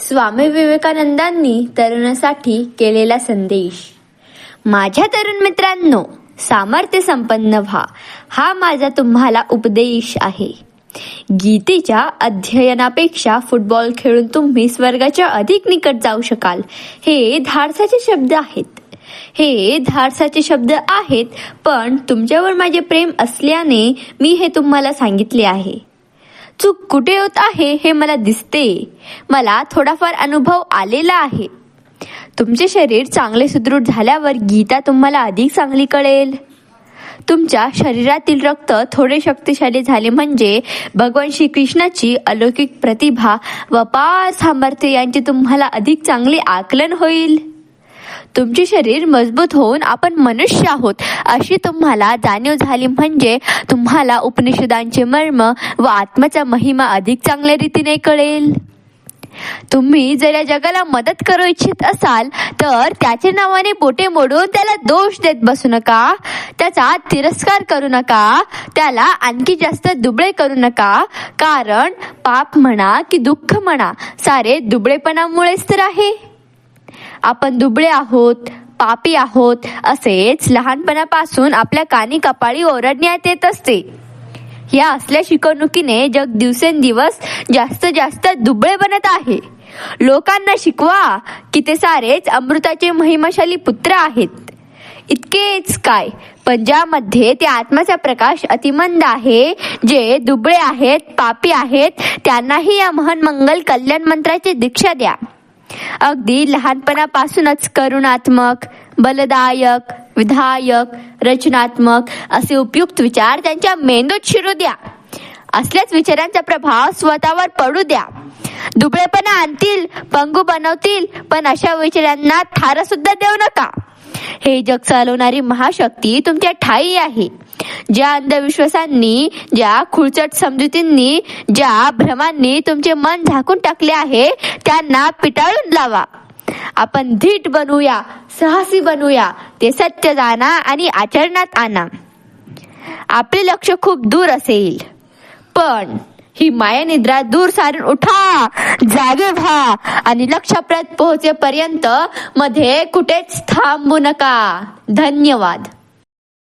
स्वामी विवेकानंदांनी तरुणासाठी केलेला संदेश. माझ्या तरुण मित्रांनो, सामर्थ्य संपन्न व्हा, हा माझा तुम्हाला उपदेश आहे. गीतेच्या अध्ययनापेक्षा फुटबॉल खेळून तुम्ही स्वर्गाच्या अधिक निकट जाऊ शकाल. हे धाडसाचे शब्द आहेत, पण तुमच्यावर माझे प्रेम असल्याने मी हे तुम्हाला सांगितले आहे. चूक कुठे होत आहे हे मला दिसते. मला थोडाफार अनुभव आलेला आहे. तुमचे शरीर चांगले सुदृढ झाल्यावर गीता तुम्हाला अधिक चांगली कळेल. तुमच्या शरीरातील रक्त थोडे शक्तिशाली झाले म्हणजे भगवान श्रीकृष्णाची अलौकिक प्रतिभा व पार सामर्थ्य यांचे तुम्हाला अधिक चांगले आकलन होईल. तुमचे शरीर मजबूत होऊन आपण मनुष्य आहोत अशी तुम्हाला जाणीव झाली म्हणजे तुम्हाला उपनिषदांचे मर्म व आत्म्याचा महिमा अधिक चांगल्या रीतीने कळेल. तुम्ही जर या जगाला मदत करू इच्छित असाल तर त्याच्या नावाने बोटे मोडून त्याला दोष देत बसू नका. त्याचा तिरस्कार करू नका. त्याला आणखी जास्त दुबळे करू नका. कारण पाप म्हणा की दुःख म्हणा, सारे दुबळेपणामुळेच तर आहे. आपण दुबळे आहोत, पापी आहोत असेच लहानपणापासून आपल्या कानी कपाळी ओरडण्यात येत असते. या असल्या शिकवणुकीने जग दिवसेंदिवस जास्त दुबळे बनत आहे. लोकांना शिकवा की ते सारेच अमृताचे महिमाशाली पुत्र आहेत. इतकेच काय, पण ज्यामध्ये ते आत्म्याचा प्रकाश अतिमंद आहे, जे दुबळे आहेत, पापी आहेत, त्यांनाही या महान मंगल कल्याण मंत्राची दीक्षा द्या. अगदी लहानपणापासूनच करुणात्मक, बलदायक, विधायक, रचनात्मक असे उपयुक्त विचार त्यांच्या मेंदूत शिरू द्या. असल्याच विचारांचा प्रभाव स्वतःवर पडू द्या. दुबळेपणा आणतील, पंगू बनवतील, पण अशा विचारांना थारा सुद्धा देऊ नका. हे जग चालवणारी महाशक्ती तुमच्या ठायी आहे. ज्या अंधविश्वासांनी, ज्या खुळचट समजुतींनी, ज्या भ्रमांनी तुमचे मन झाकून टाकले आहे त्यांना पिटाळून लावा. आपण धीट बनूया, साहसी बनूया, ते सत्य जाणा आणि आचरणात आणा. आपले लक्ष खूप दूर असेल, पण ही मायानिद्रा दूर सारून उठा, जागे व्हा आणि लक्ष्यापर्यंत पोहोचेपर्यंत मध्ये कुठेच थांबू नका. धन्यवाद.